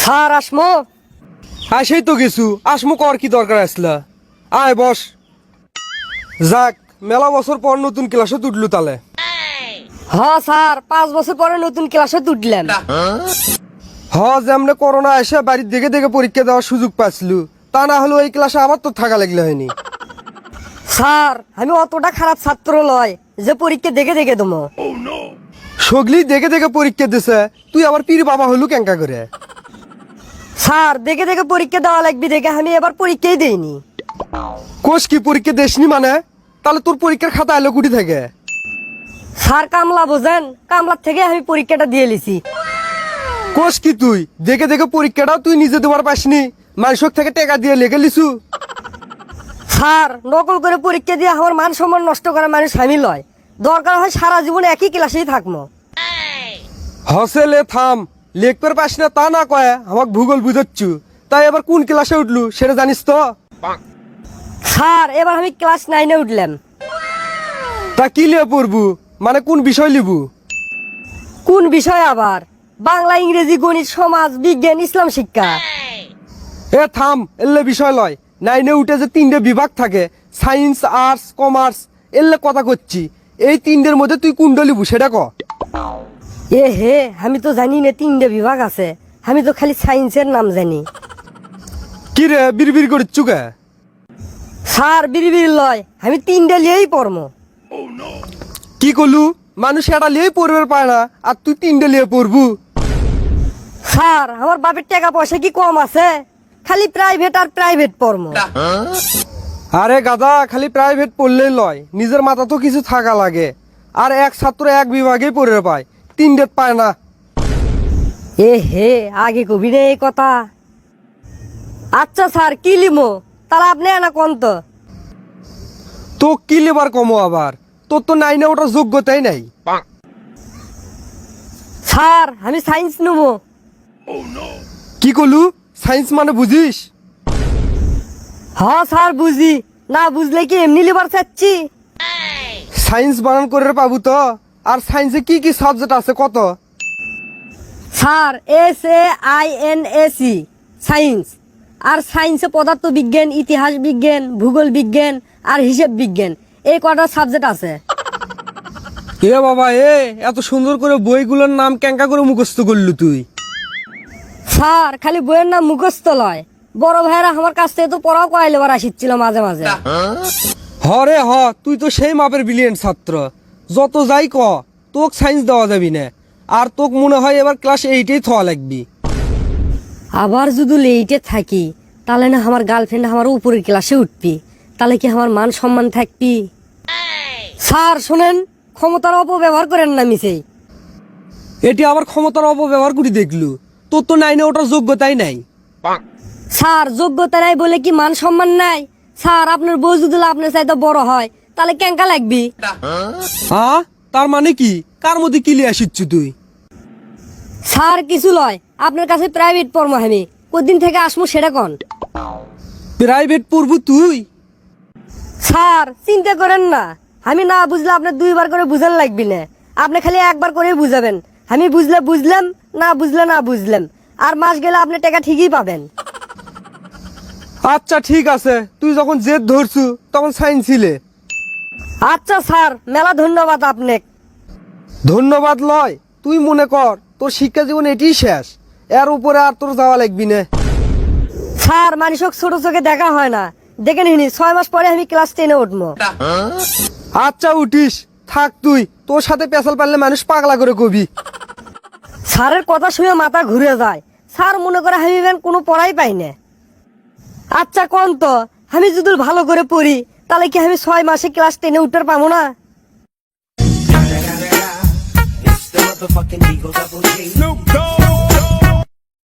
Sir আসমো? সেই তো কিছু আসমু কর কি দরকার আসলা। আয় বস। যাক মেলা বছর পর নতুন ক্লাসে তুটলু তালে। হ্যাঁ স্যার, 5 বছর পরে নতুন ক্লাসে তুললাম। যেমনে করোনা এসে বাড়ির দেখে দেখে পরীক্ষা দেওয়ার সুযোগ পাচ্ছিলু, তা না হলে ওই ক্লাসে আবার তো থাকা লাগলে হয়নি। স্যার আমি অতটা খারাপ ছাত্র লয় যে পরীক্ষা দেখে দেখে দেবো। সগলি দেখে দেখে পরীক্ষা দিছে, তুই আবার পীর বাবা হলু কেঙ্কা করে? স্যার দেখে দেখে পরীক্ষা দেওয়া লাগবে দেখে আমি এবার পরীক্ষাই দেইনি। কোষ কি পরীক্ষা দেশনি মানে? তাহলে তোর পরীক্ষার খাতা এলো কুটি থেকে? স্যার কামলা বোঝেন, কামলার থেকে আমি পরীক্ষাটা দিয়ে লিছি। কোষ কি তুই দেখে দেখে পরীক্ষাটাও তুই নিজে দেওয়ার পাসনি, মানুষক থেকে টাকা দিয়ে লেগে লিছু? স্যার নকল করে পরীক্ষা দিয়ে আমার মান সম্মান নষ্ট করা মানুষ আমি লয়। দরকার হয় সারা জীবন একই ক্লাসেই থাকবো। হসেলে থাম, লেখপের পাস না তা না কয় আমাকে ভূগোল বুঝাচ্ছু। তাই এবার কোন ক্লাসে উঠলু সেটা জানিস তো? স্যার এবার আমি ক্লাস 9-এ উঠলাম। তা কি লিয়ে পড়বু, মানে কোন বিষয় লিবু? কোন বিষয় আবার? বাংলা, ইংরেজি, গণিত, সমাজ, বিজ্ঞান, ইসলাম শিক্ষা। থাম, এলে বিষয় লয়। 9-এ উঠে যে 3টে বিভাগ থাকে, সায়েন্স, আর্টস, কমার্স, এলে কথা করছি। এই 3টের মধ্যে তুই কোনটা লিবু সেটা ক। হে আমি তো জানি না 3টে বিভাগ আছে, আমি তো খালি সায়েন্সের নাম জানি। কি রে বিড়বিড় করছু কে? স্যার বিড়বিড় লয়, আমি 3টে লিয়েই পড়মো। কি করলু? মানুষ এটা লিয়েই পড়বে পায় না, আর তুই 3টে লিয়ে পড়বু? স্যার আমার বাপের টাকা পয়সা কি কম আছে? খালি প্রাইভেট আর প্রাইভেট পড়মো। আরে গাদা, খালি প্রাইভেট পড়লেই লয়, নিজের মাথা তো কিছু থাকা লাগে। আর এক ছাত্র এক বিভাগেই পড়ে পায়, 3টে পায় না। হে আগে কবি রে এই কথা। আচ্ছা স্যার কি লিমো তাহলে আপনি না কোন তো কি লেবার কমো আবার? তোর তো 9-এ ওঠার যোগ্যতাই নাই। স্যার আমি সায়েন্স নেবো। কি করলু? সায়েন্স মানে বুঝিস? হ্যাঁ স্যার বুঝি, না বুঝলে কি এমনি লিবার চাচ্ছি? সায়েন্স বানান করে পাবো তো? আর সায়েন্সে কি কি সাবজেক্ট আছে কত? Sir SAINS science. আর সায়েন্সে পদার্থ বিজ্ঞান, ইতিহাস বিজ্ঞান, ভূগোল বিজ্ঞান আর হিসাব বিজ্ঞান, এই কটা সাবজেক্ট আছে। বাবা এত সুন্দর করে বইগুলোর নাম কেঙ্কা করে মুখস্থ করলু তুই? স্যার খালি বইয়ের নাম মুখস্থ লয়, বড় ভাইয়েরা আমার কাছ থেকে তো পড়াও করাই লেবার আসিচ্ছিল মাঝে মাঝে। তুই তো সেই মাপের ব্রিলিয়েন্ট ছাত্র। যত যাই ক, তোক সায়েন্স দেওয়া যাবি না। আর তোক মনে হয় এবার ক্লাস 8-এই থওয়া লাগবি। আবার যদি লেটে থাকি তাহলে না আমার গার্লফ্রেন্ড আমার উপরের ক্লাসে উঠবি, তাহলে কি আমার মান সম্মান থাকবি? স্যার শোনেন, ক্ষমতার অপব্যবহার করেন না মিসেই। এটি আবার ক্ষমতার অপব্যবহার করে দেখলু? তোর তো 9-এ ওঠার যোগ্যতাই নাই। স্যার যোগ্যতা নাই বলে কি মান সম্মান নাই? স্যার আপনার বউ যদি আপনার চাইতে বড় হয় তাহলে কেঙ্কা লাগবি? তার মানে কি? কার মধ্যে কিলি আসিচ্ছু তুই? স্যার কিছু লয়, আপনার কাছে প্রাইভেট পড়বো আমি, কদিন থেকে আসমু সেটা কন। প্রাইভেট পড়বু তুই? স্যার চিন্তা করেন না, আমি না বুঝলে আপনার 2বার করে বুঝান লাগবি না, আপনি খালি একবার করে বুঝাবেন। আমি বুঝলে বুঝলাম, না বুঝলে না বুঝলাম, আর মাস গেলে আপনি টাকা ঠিকই পাবেন। আচ্ছা ঠিক আছে, তুই যখন জেদ ধরছু তখন সায়েন্স ছিলে। আচ্ছা স্যার মেলা ধন্যবাদ আপনাকে। ধন্যবাদ লয়, তুই মনে কর তোর শিক্ষা জীবন এটিই শেষ, এর উপরে আর তোর যাওয়া লাগবি না। স্যার মানুষক ছোট চোখে দেখা হয় না, দেখে নিনি 6 মাস পরে আমি ক্লাস 10-এ উঠবো। আচ্ছা উঠিস, থাক তুই, তোর সাথে পেছাল পারলে মানুষ পাগলা করে কবি। স্যারের কথা শুনে মাথা ঘুরে যায়, স্যার মনে করে আমি কোনো পড়াই পাই না। আচ্ছা কোন তো, আমি যদি ভালো করে পড়ি তাহলে কি আমি 6 মাসে ক্লাস 10-এ উঠতে পাবো না? It's the motherfucking Eagle Double G. Snoop Dogg.